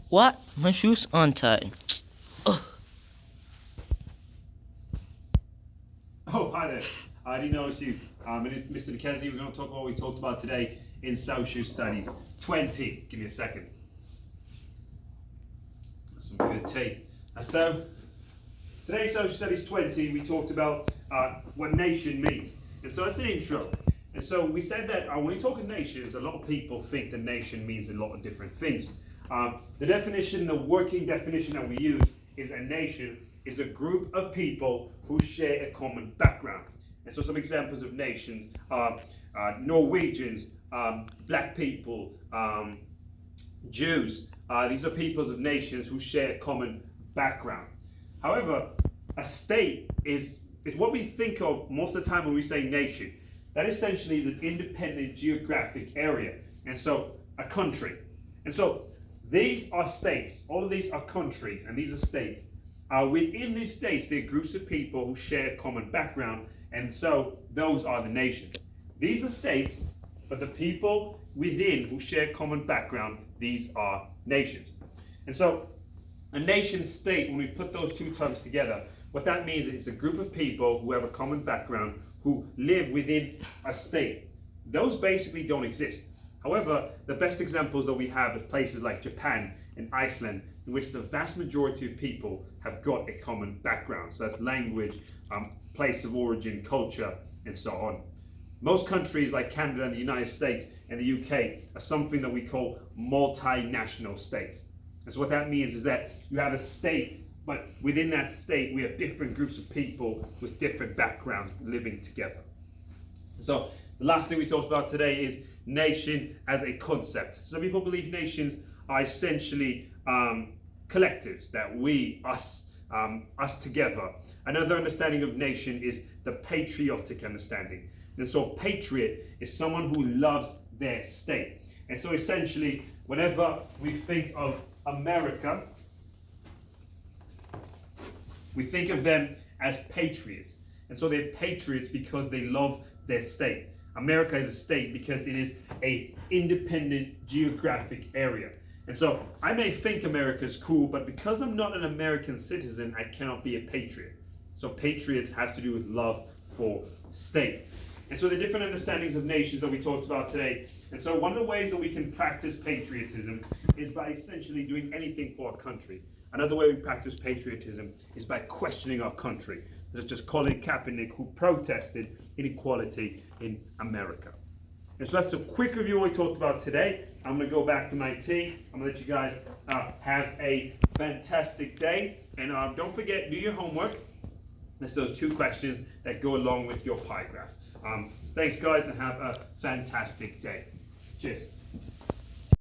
What? My shoes untied. Ugh. Oh, hi there. I didn't notice you. Mr. DeKesney, we're going to talk about what we talked about today in social studies 20. Give me a second. That's some good tea. And so, today in social studies 20, we talked about what nation means. And so that's an intro. And so we said that when we talk of nations, a lot of people think the nation means a lot of different things. The definition, the working definition that we use is a nation is a group of people who share a common background. And so some examples of nations are Norwegians, black people, Jews. These are peoples of nations who share a common background. However, a state is what we think of most of the time when we say nation. That essentially is an independent geographic area. And so a country. And so these are states. All of these are countries and these are states. Within these states, there are groups of people who share a common background, and so those are the nations. These are states, but the people within who share common background, these are nations. And so a nation state, when we put those two terms together, what that means is it's a group of people who have a common background who live within a state. Those basically don't exist. However, the best examples that we have are places like Japan and Iceland, in which the vast majority of people have got a common background. So that's language, place of origin, culture, and so on. Most countries like Canada and the United States and the UK are something that we call multinational states. And so what that means is that you have a state, but within that state we have different groups of people with different backgrounds living together. So the last thing we talked about today is nation as a concept. Some people believe nations are essentially collectives, that we, us together. Another understanding of nation is the patriotic understanding. And so a patriot is someone who loves their state. And so essentially, whenever we think of America, we think of them as patriots. And so they're patriots because they love their state. America is a state because it is an independent geographic area. And so I may think America is cool, but because I'm not an American citizen, I cannot be a patriot. So patriots have to do with love for state. And so the different understandings of nations that we talked about today. And so one of the ways that we can practice patriotism is by essentially doing anything for our country. Another way we practice patriotism is by questioning our country, such as Colin Kaepernick, who protested inequality in America. And so that's a quick review of what we talked about today. I'm going to go back to my tea. I'm going to let you guys have a fantastic day. And don't forget, do your homework. There's those two questions that go along with your pie graph. Thanks, guys, and have a fantastic day. Cheers.